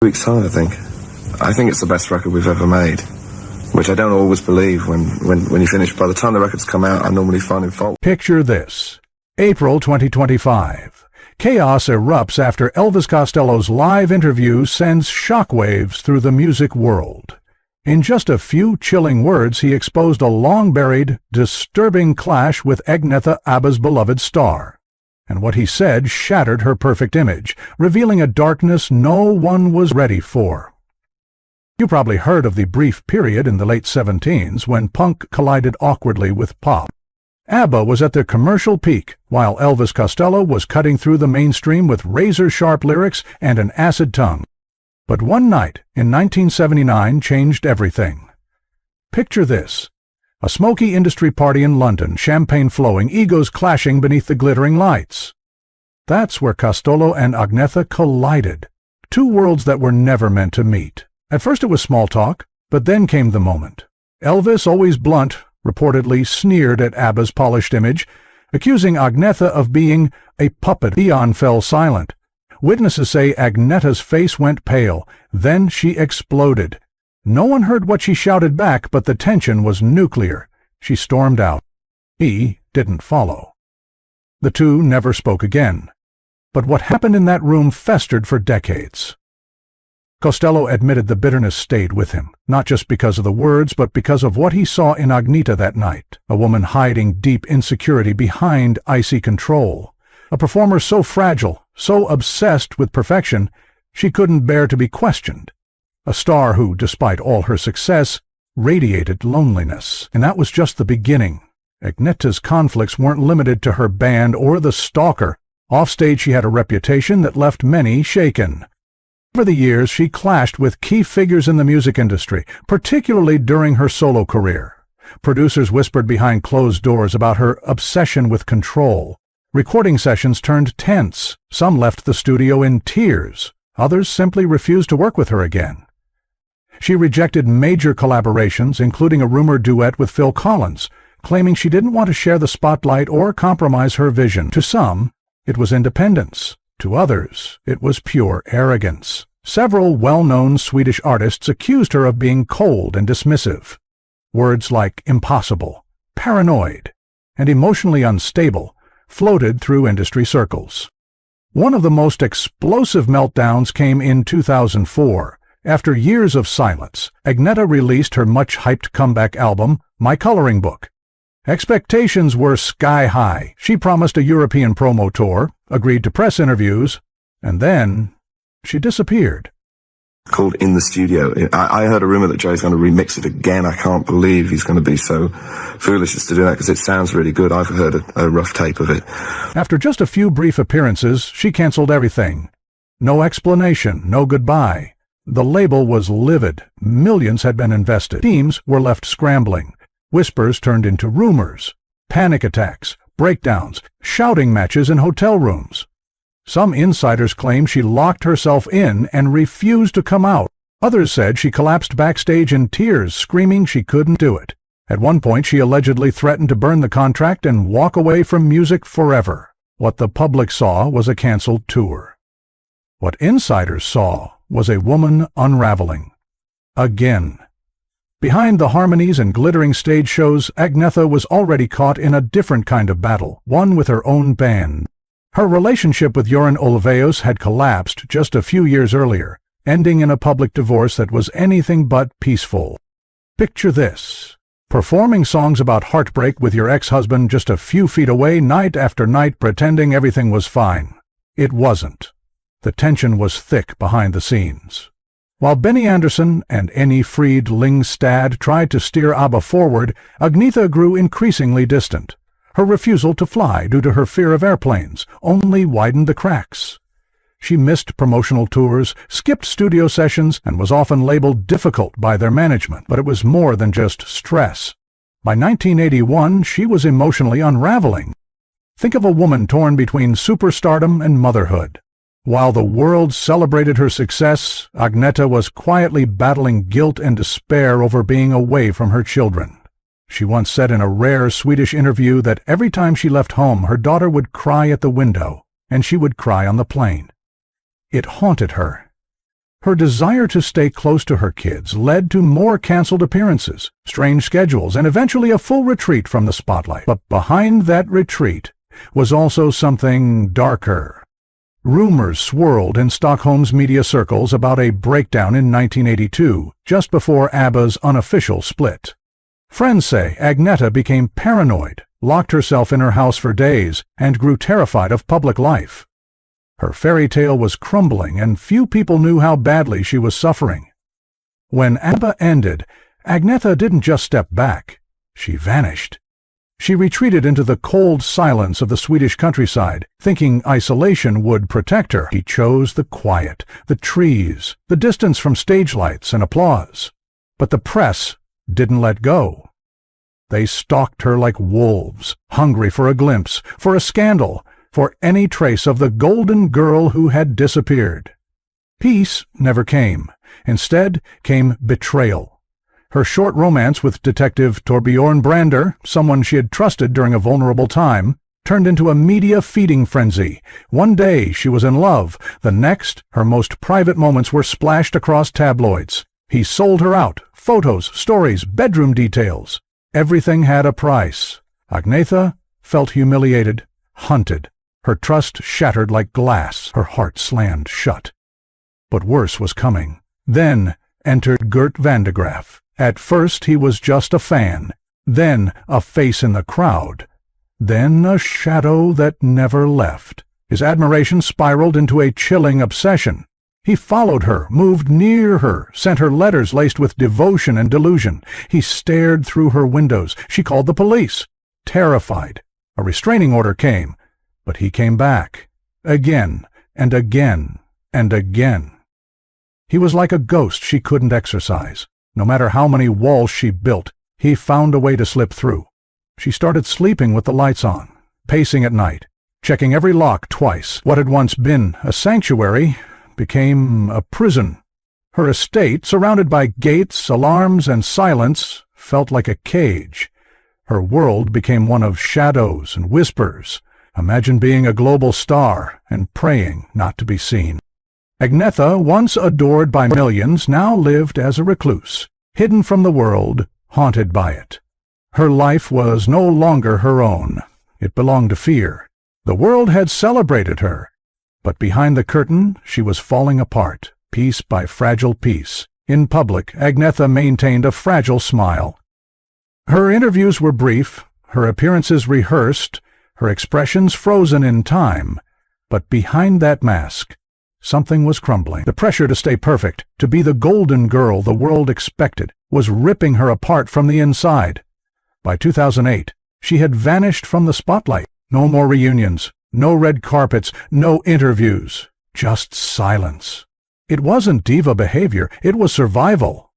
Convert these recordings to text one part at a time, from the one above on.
Weeks time, I think. I think it's the best record we've ever made, which I don't always believe when you finish. By the time the record's come out, I normally find him fault. Picture this. April 2025. Chaos erupts after Elvis Costello's live interview sends shockwaves through the music world. In just a few chilling words, he exposed a long-buried, disturbing clash with Agnetha, ABBA's beloved star. And what he said shattered her perfect image, revealing a darkness no one was ready for. You probably heard of the brief period in the late 70s when punk collided awkwardly with pop. ABBA was at their commercial peak, while Elvis Costello was cutting through the mainstream with razor-sharp lyrics and an acid tongue. But one night in 1979 changed everything. Picture this. A smoky industry party in London, champagne flowing, egos clashing beneath the glittering lights. That's where Costello and Agnetha collided. Two worlds that were never meant to meet. At first it was small talk, but then came the moment. Elvis, always blunt, reportedly sneered at ABBA's polished image, accusing Agnetha of being a puppet. Beyond fell silent. Witnesses say Agnetha's face went pale. Then she exploded. No one heard what she shouted back, but the tension was nuclear. She stormed out. He didn't follow. The two never spoke again. But what happened in that room festered for decades. Costello admitted the bitterness stayed with him, not just because of the words, but because of what he saw in Agnetha that night, a woman hiding deep insecurity behind icy control, a performer so fragile, so obsessed with perfection, she couldn't bear to be questioned, a star who, despite all her success, radiated loneliness. And that was just the beginning. Agnetha's conflicts weren't limited to her band or the stalker. Offstage she had a reputation that left many shaken. Over the years, she clashed with key figures in the music industry, particularly during her solo career. Producers whispered behind closed doors about her obsession with control. Recording sessions turned tense. Some left the studio in tears. Others simply refused to work with her again. She rejected major collaborations, including a rumored duet with Phil Collins, claiming she didn't want to share the spotlight or compromise her vision. To some, it was independence. To others, it was pure arrogance. Several well-known Swedish artists accused her of being cold and dismissive. Words like impossible, paranoid, and emotionally unstable floated through industry circles. One of the most explosive meltdowns came in 2004. After years of silence, Agnetha released her much-hyped comeback album, My Coloring Book. Expectations were sky-high. She promised a European promo tour, agreed to press interviews, and then she disappeared. Called In the Studio. I heard a rumor that Joe's going to remix it again. I can't believe he's going to be so foolish as to do that, because it sounds really good. I've heard a rough tape of it. After just a few brief appearances, she canceled everything. No explanation, no goodbye. The label was livid. Millions had been invested. Teams were left scrambling. Whispers turned into rumors. Panic attacks, breakdowns, shouting matches in hotel rooms. Some insiders claimed she locked herself in and refused to come out. Others said she collapsed backstage in tears, screaming she couldn't do it. At one point, she allegedly threatened to burn the contract and walk away from music forever. What the public saw was a canceled tour. What insiders saw was a woman unraveling. Again. Behind the harmonies and glittering stage shows, Agnetha was already caught in a different kind of battle, one with her own band. Her relationship with Göran Ulvaeus had collapsed just a few years earlier, ending in a public divorce that was anything but peaceful. Picture this. Performing songs about heartbreak with your ex-husband just a few feet away night after night, pretending everything was fine. It wasn't. The tension was thick behind the scenes. While Benny Andersson and Annie Fried Lyngstad tried to steer ABBA forward, Agnetha grew increasingly distant. Her refusal to fly due to her fear of airplanes only widened the cracks. She missed promotional tours, skipped studio sessions, and was often labeled difficult by their management. But it was more than just stress. By 1981, she was emotionally unraveling. Think of a woman torn between superstardom and motherhood. While the world celebrated her success, Agnetha was quietly battling guilt and despair over being away from her children. She once said in a rare Swedish interview that every time she left home, her daughter would cry at the window, and she would cry on the plane. It haunted her. Her desire to stay close to her kids led to more canceled appearances, strange schedules, and eventually a full retreat from the spotlight. But behind that retreat was also something darker. Rumors swirled in Stockholm's media circles about a breakdown in 1982, just before ABBA's unofficial split. Friends say Agnetha became paranoid, locked herself in her house for days, and grew terrified of public life. Her fairy tale was crumbling, and few people knew how badly she was suffering. When ABBA ended, Agnetha didn't just step back. She vanished. She retreated into the cold silence of the Swedish countryside, thinking isolation would protect her. She chose the quiet, the trees, the distance from stage lights and applause. But the press didn't let go. They stalked her like wolves, hungry for a glimpse, for a scandal, for any trace of the golden girl who had disappeared. Peace never came. Instead came betrayal. Her short romance with Detective Torbjorn Brander, someone she had trusted during a vulnerable time, turned into a media feeding frenzy. One day she was in love. The next, her most private moments were splashed across tabloids. He sold her out. Photos, stories, bedroom details. Everything had a price. Agnetha felt humiliated, hunted. Her trust shattered like glass. Her heart slammed shut. But worse was coming. Then entered Gert van de Graaf. At first he was just a fan, then a face in the crowd, then a shadow that never left. His admiration spiraled into a chilling obsession. He followed her, moved near her, sent her letters laced with devotion and delusion. He stared through her windows. She called the police. Terrified, a restraining order came, but he came back, again and again and again. He was like a ghost she couldn't exorcise. No matter how many walls she built, he found a way to slip through. She started sleeping with the lights on, pacing at night, checking every lock twice. What had once been a sanctuary became a prison. Her estate, surrounded by gates, alarms, and silence, felt like a cage. Her world became one of shadows and whispers. Imagine being a global star and praying not to be seen. Agnetha, once adored by millions, now lived as a recluse, hidden from the world, haunted by it. Her life was no longer her own. It belonged to fear. The world had celebrated her, but behind the curtain she was falling apart, piece by fragile piece. In public, Agnetha maintained a fragile smile. Her interviews were brief, her appearances rehearsed, her expressions frozen in time, but behind that mask, something was crumbling. The pressure to stay perfect, to be the golden girl the world expected, was ripping her apart from the inside. By 2008, she had vanished from the spotlight. No more reunions, no red carpets, no interviews, just silence. It wasn't diva behavior, it was survival.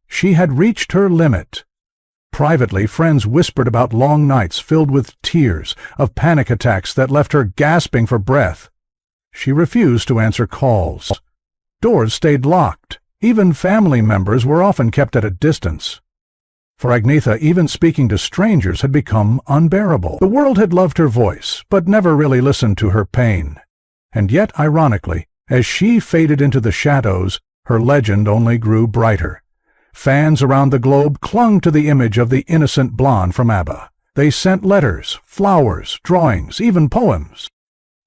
She had reached her limit. Privately, friends whispered about long nights filled with tears, of panic attacks that left her gasping for breath. She refused to answer calls. Doors stayed locked. Even family members were often kept at a distance. For Agnetha, even speaking to strangers had become unbearable. The world had loved her voice, but never really listened to her pain. And yet, ironically, as she faded into the shadows, her legend only grew brighter. Fans around the globe clung to the image of the innocent blonde from ABBA. They sent letters, flowers, drawings, even poems.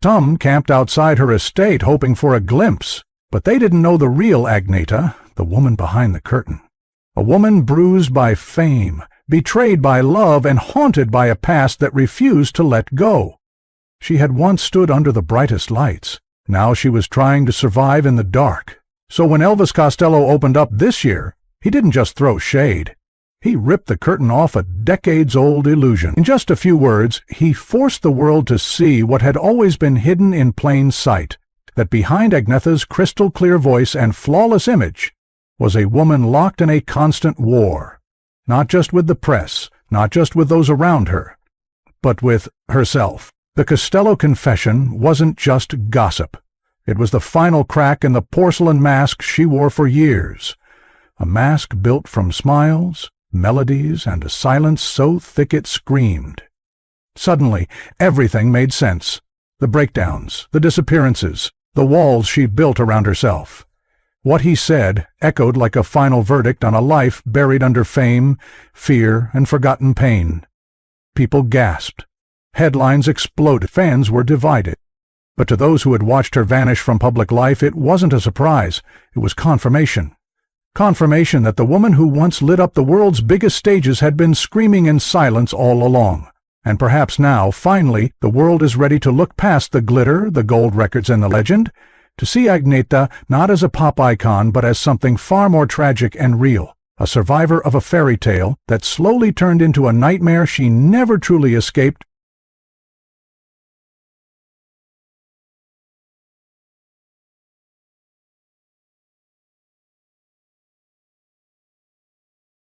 Some camped outside her estate hoping for a glimpse, but they didn't know the real Agnetha, the woman behind the curtain. A woman bruised by fame, betrayed by love, and haunted by a past that refused to let go. She had once stood under the brightest lights. Now she was trying to survive in the dark. So when Elvis Costello opened up this year, he didn't just throw shade. He ripped the curtain off a decades-old illusion. In just a few words, he forced the world to see what had always been hidden in plain sight, that behind Agnetha's crystal-clear voice and flawless image was a woman locked in a constant war, not just with the press, not just with those around her, but with herself. The Costello confession wasn't just gossip. It was the final crack in the porcelain mask she wore for years, a mask built from smiles, melodies, and a silence so thick it screamed. Suddenly, everything made sense. The breakdowns, the disappearances, the walls she built around herself. What he said echoed like a final verdict on a life buried under fame, fear, and forgotten pain. People gasped. Headlines exploded. Fans were divided. But to those who had watched her vanish from public life, it wasn't a surprise. It was confirmation. Confirmation that the woman who once lit up the world's biggest stages had been screaming in silence all along. And perhaps now, finally, the world is ready to look past the glitter, the gold records, and the legend, to see Agnetha not as a pop icon but as something far more tragic and real, a survivor of a fairy tale that slowly turned into a nightmare she never truly escaped